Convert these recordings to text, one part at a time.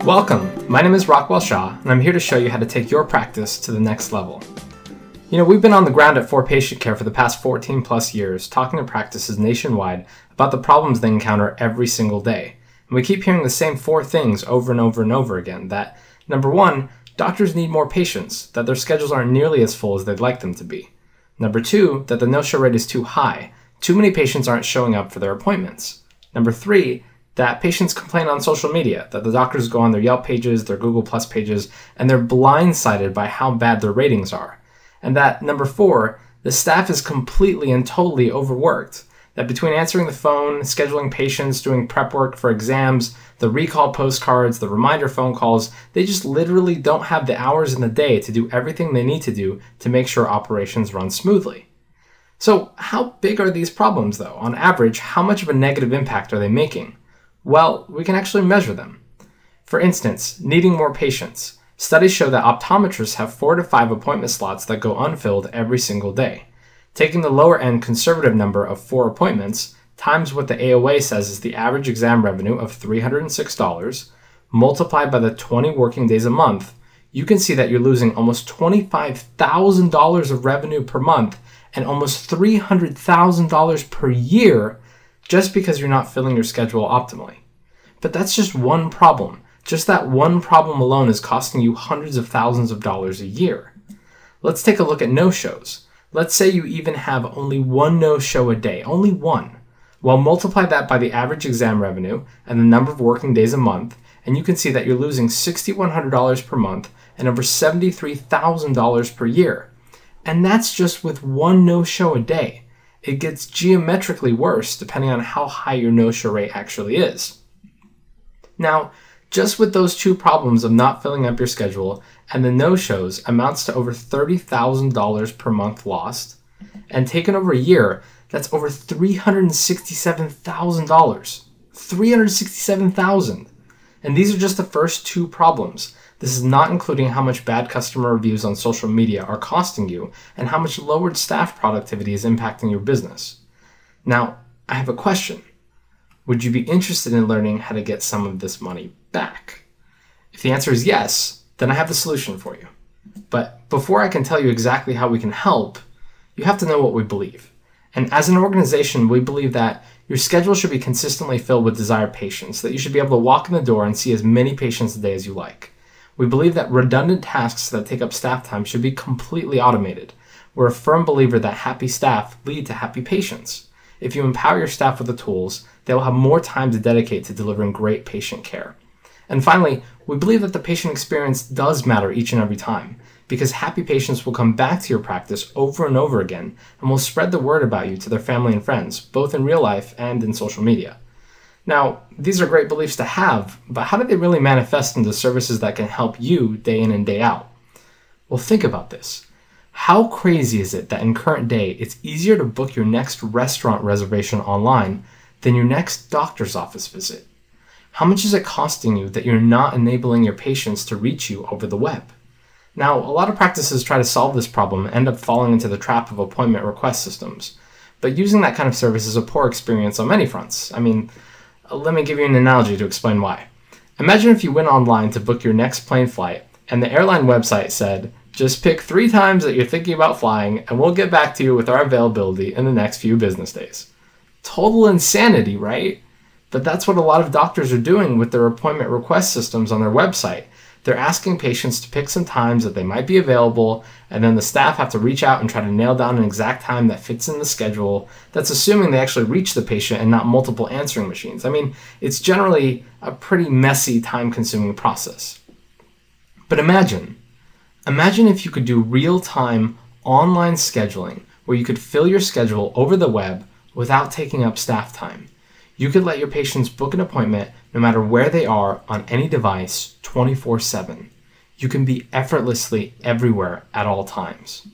Welcome, my name is Rockwell Shaw, and I'm here to show you how to take your practice to the next level. You know, we've been on the ground at 4PatientCare for the past 14 plus years, talking to practices nationwide about the problems they encounter every single day. And we keep hearing the same four things over and over and over again, that number one, doctors need more patients, that their schedules aren't nearly as full as they'd like them to be. Number two, that the no-show rate is too high. Too many patients aren't showing up for their appointments. Number three, that patients complain on social media, that the doctors go on their Yelp pages, their Google Plus pages, and they're blindsided by how bad their ratings are. And that number four, the staff is completely and totally overworked. That between answering the phone, scheduling patients, doing prep work for exams, the recall postcards, the reminder phone calls, they just literally don't have the hours in the day to do everything they need to do to make sure operations run smoothly. So how big are these problems though? On average, how much of a negative impact are they making? Well, we can actually measure them. For instance, needing more patients. Studies show that optometrists have 4 to 5 appointment slots that go unfilled every single day. Taking the lower end conservative number of 4 appointments times what the AOA says is the average exam revenue of $306, multiplied by the 20 working days a month, you can see that you're losing almost $25,000 of revenue per month and almost $300,000 per year just because you're not filling your schedule optimally. But that's just one problem. Just that one problem alone is costing you hundreds of thousands of dollars a year. Let's take a look at no-shows. Let's say you even have only one no-show a day, only one. Well, multiply that by the average exam revenue and the number of working days a month, and you can see that you're losing $6,100 per month and over $73,000 per year. And that's just with one no-show a day. It gets geometrically worse depending on how high your no-show rate actually is. Now, just with those two problems of not filling up your schedule and the no-shows amounts to over $30,000 per month lost, and taken over a year, that's over $367,000. $367,000. And these are just the first two problems. This is not including how much bad customer reviews on social media are costing you and how much lowered staff productivity is impacting your business. Now, I have a question. Would you be interested in learning how to get some of this money back? If the answer is yes, then I have the solution for you. But before I can tell you exactly how we can help, you have to know what we believe. And as an organization, we believe that your schedule should be consistently filled with desired patients, that you should be able to walk in the door and see as many patients a day as you like. We believe that redundant tasks that take up staff time should be completely automated. We're a firm believer that happy staff lead to happy patients. If you empower your staff with the tools, they will have more time to dedicate to delivering great patient care. And finally, we believe that the patient experience does matter each and every time, because happy patients will come back to your practice over and over again and will spread the word about you to their family and friends, both in real life and in social media. Now, these are great beliefs to have, but how do they really manifest into services that can help you day in and day out? Well, think about this. How crazy is it that in current day, it's easier to book your next restaurant reservation online than your next doctor's office visit? How much is it costing you that you're not enabling your patients to reach you over the web? Now, a lot of practices try to solve this problem and end up falling into the trap of appointment request systems. But using that kind of service is a poor experience on many fronts. Let me give you an analogy to explain why. Imagine if you went online to book your next plane flight and the airline website said, just pick 3 times that you're thinking about flying and we'll get back to you with our availability in the next few business days. Total insanity, right? But that's what a lot of doctors are doing with their appointment request systems on their website. They're asking patients to pick some times that they might be available, and then the staff have to reach out and try to nail down an exact time that fits in the schedule. That's assuming they actually reach the patient and not multiple answering machines. It's generally a pretty messy, time-consuming process. But imagine if you could do real-time online scheduling where you could fill your schedule over the web without taking up staff time. You could let your patients book an appointment no matter where they are on any device 24/7. You can be effortlessly everywhere at all times.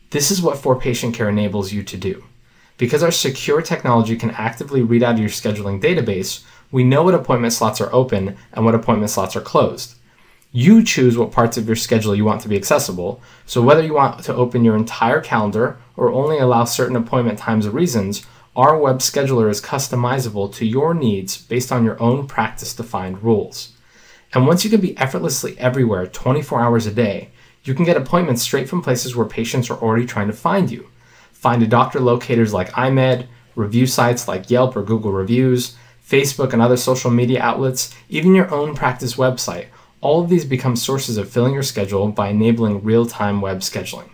This is what 4PatientCare enables you to do. Because our secure technology can actively read out of your scheduling database, we know what appointment slots are open and what appointment slots are closed. You choose what parts of your schedule you want to be accessible, so whether you want to open your entire calendar or only allow certain appointment times or reasons, our web scheduler is customizable to your needs based on your own practice-defined rules. And once you can be effortlessly everywhere 24 hours a day, you can get appointments straight from places where patients are already trying to find you. Find a doctor locators like iMed, review sites like Yelp or Google Reviews, Facebook and other social media outlets, even your own practice website. All of these become sources of filling your schedule by enabling real-time web scheduling.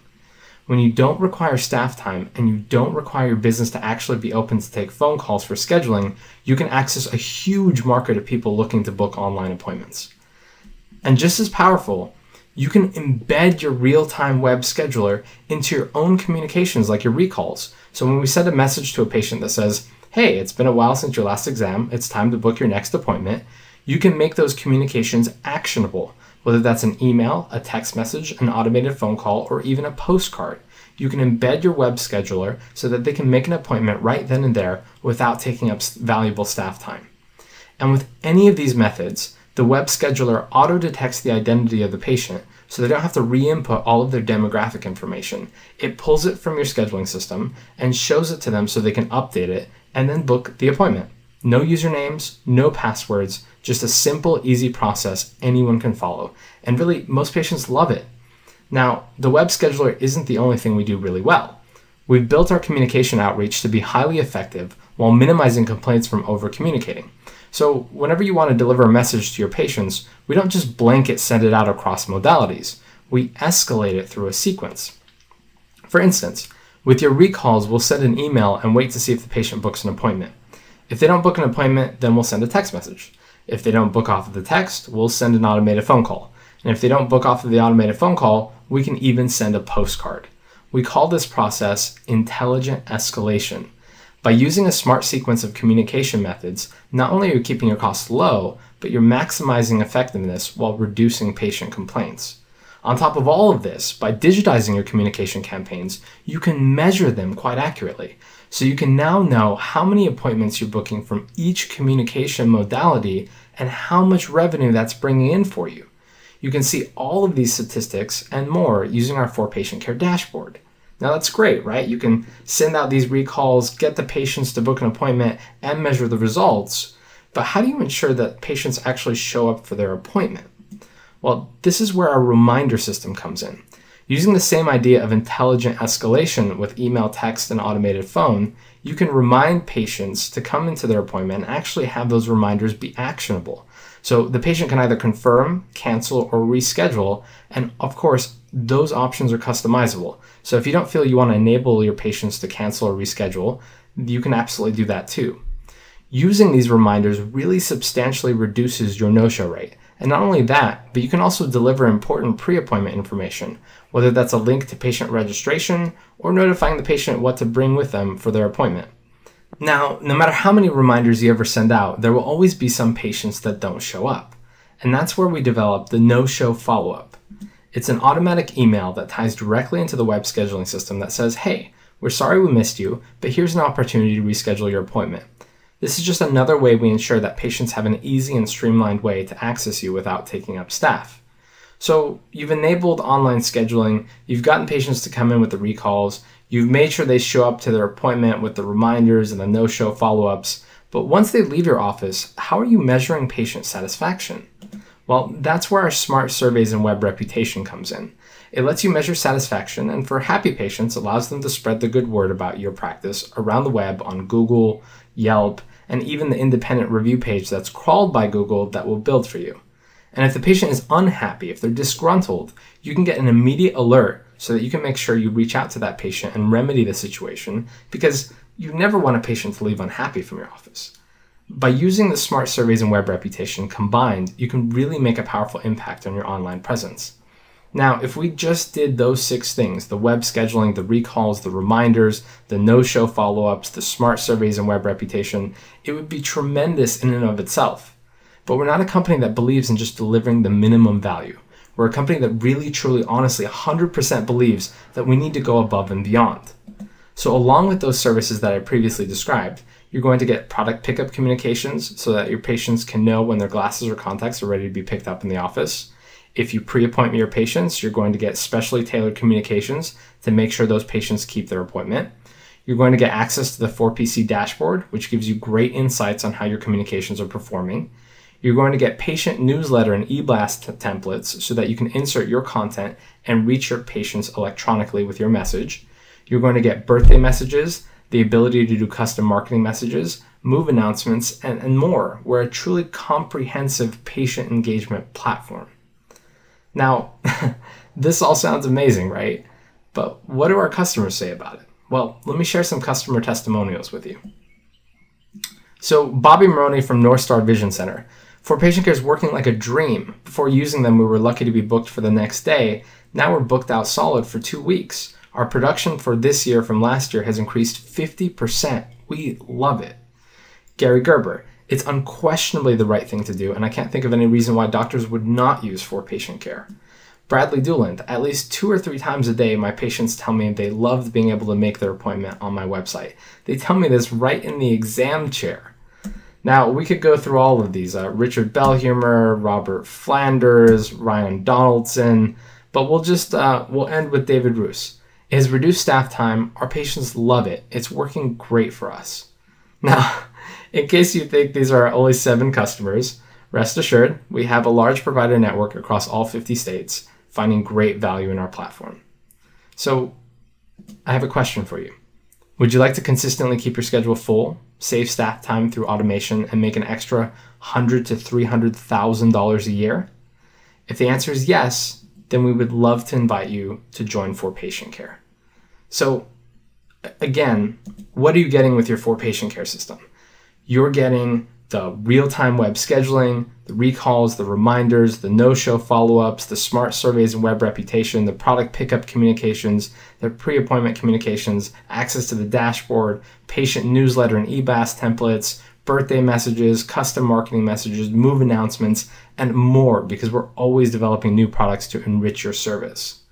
When you don't require staff time and you don't require your business to actually be open to take phone calls for scheduling, you can access a huge market of people looking to book online appointments. And just as powerful, you can embed your real-time web scheduler into your own communications like your recalls. So when we send a message to a patient that says, "Hey, it's been a while since your last exam, it's time to book your next appointment," you can make those communications actionable, whether that's an email, a text message, an automated phone call, or even a postcard. You can embed your web scheduler so that they can make an appointment right then and there without taking up valuable staff time. And with any of these methods, the web scheduler auto-detects the identity of the patient so they don't have to re-input all of their demographic information. It pulls it from your scheduling system and shows it to them so they can update it and then book the appointment. No usernames, no passwords, just a simple, easy process anyone can follow. And really, most patients love it. Now, the web scheduler isn't the only thing we do really well. We've built our communication outreach to be highly effective while minimizing complaints from over-communicating. So whenever you want to deliver a message to your patients, we don't just blanket send it out across modalities. We escalate it through a sequence. For instance, with your recalls, we'll send an email and wait to see if the patient books an appointment. If they don't book an appointment, then we'll send a text message. If they don't book off of the text, we'll send an automated phone call. And if they don't book off of the automated phone call, we can even send a postcard. We call this process intelligent escalation. By using a smart sequence of communication methods, not only are you keeping your costs low, but you're maximizing effectiveness while reducing patient complaints. On top of all of this, by digitizing your communication campaigns, you can measure them quite accurately. So you can now know how many appointments you're booking from each communication modality and how much revenue that's bringing in for you. You can see all of these statistics and more using our 4PatientCare dashboard. Now that's great, right? You can send out these recalls, get the patients to book an appointment, and measure the results. But how do you ensure that patients actually show up for their appointment? Well, this is where our reminder system comes in. Using the same idea of intelligent escalation with email, text, and automated phone, you can remind patients to come into their appointment and actually have those reminders be actionable. So the patient can either confirm, cancel, or reschedule, and of course, those options are customizable. So if you don't feel you want to enable your patients to cancel or reschedule, you can absolutely do that too. Using these reminders really substantially reduces your no-show rate. And not only that, but you can also deliver important pre-appointment information, whether that's a link to patient registration or notifying the patient what to bring with them for their appointment. Now, no matter how many reminders you ever send out, there will always be some patients that don't show up. And that's where we developed the no-show follow-up. It's an automatic email that ties directly into the web scheduling system that says, "Hey, we're sorry we missed you, but here's an opportunity to reschedule your appointment." This is just another way we ensure that patients have an easy and streamlined way to access you without taking up staff. So you've enabled online scheduling, you've gotten patients to come in with the recalls, you've made sure they show up to their appointment with the reminders and the no-show follow-ups, but once they leave your office, how are you measuring patient satisfaction? Well, that's where our smart surveys and web reputation comes in. It lets you measure satisfaction, and for happy patients, allows them to spread the good word about your practice around the web on Google, Yelp, and even the independent review page that's crawled by Google that will build for you. And if the patient is unhappy, if they're disgruntled, you can get an immediate alert so that you can make sure you reach out to that patient and remedy the situation, because you never want a patient to leave unhappy from your office. By using the smart surveys and web reputation combined, you can really make a powerful impact on your online presence. Now, if we just did those 6 things, the web scheduling, the recalls, the reminders, the no-show follow-ups, the smart surveys and web reputation, it would be tremendous in and of itself. But we're not a company that believes in just delivering the minimum value. We're a company that really, truly, honestly, 100% believes that we need to go above and beyond. So along with those services that I previously described, you're going to get product pickup communications so that your patients can know when their glasses or contacts are ready to be picked up in the office. If you pre-appoint your patients, you're going to get specially tailored communications to make sure those patients keep their appointment. You're going to get access to the 4PC dashboard, which gives you great insights on how your communications are performing. You're going to get patient newsletter and e-blast templates so that you can insert your content and reach your patients electronically with your message. You're going to get birthday messages, the ability to do custom marketing messages, move announcements, and more. We're a truly comprehensive patient engagement platform. Now, this all sounds amazing, right? But what do our customers say about it? Well, let me share some customer testimonials with you. So Bobby Maroney from North Star Vision Center. 4PatientCare is working like a dream. Before using them, we were lucky to be booked for the next day. Now we're booked out solid for 2 weeks. Our production for this year from last year has increased 50%. We love it. Gary Gerber. It's unquestionably the right thing to do, and I can't think of any reason why doctors would not use 4PatientCare. Bradley Dooland. At least 2 or 3 times a day, my patients tell me they loved being able to make their appointment on my website. They tell me this right in the exam chair. Now, we could go through all of these. Richard Bellhumer, Robert Flanders, Ryan Donaldson, but we'll end with David Roos. It has reduced staff time. Our patients love it. It's working great for us. Now, in case you think these are only 7 customers, rest assured, we have a large provider network across all 50 states, finding great value in our platform. So, I have a question for you. Would you like to consistently keep your schedule full, save staff time through automation, and make an extra $100,000 to $300,000 a year? If the answer is yes, then we would love to invite you to join 4PatientCare. So, again, what are you getting with your 4PatientCare system? You're getting the real-time web scheduling, the recalls, the reminders, the no-show follow-ups, the smart surveys and web reputation, the product pickup communications, the pre-appointment communications, access to the dashboard, patient newsletter and e-blast templates, birthday messages, custom marketing messages, move announcements, and more, because we're always developing new products to enrich your service.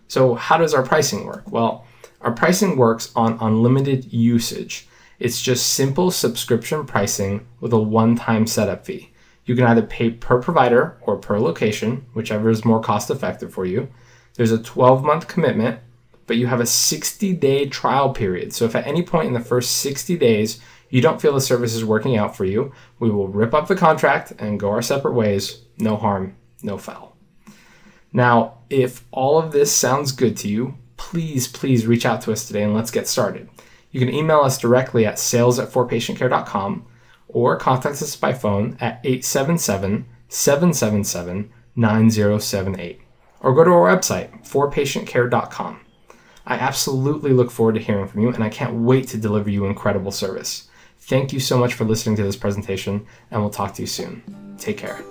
So how does our pricing work? Well, our pricing works on unlimited usage. It's just simple subscription pricing with a one-time setup fee. You can either pay per provider or per location, whichever is more cost-effective for you. There's a 12-month commitment, but you have a 60-day trial period. So if at any point in the first 60 days you don't feel the service is working out for you, we will rip up the contract and go our separate ways. No harm, no foul. Now, if all of this sounds good to you, please reach out to us today and let's get started. You can email us directly at sales@4patientcare.com or contact us by phone at 877-777-9078 or go to our website, 4patientcare.com. I absolutely look forward to hearing from you, and I can't wait to deliver you incredible service. Thank you so much for listening to this presentation, and we'll talk to you soon. Take care.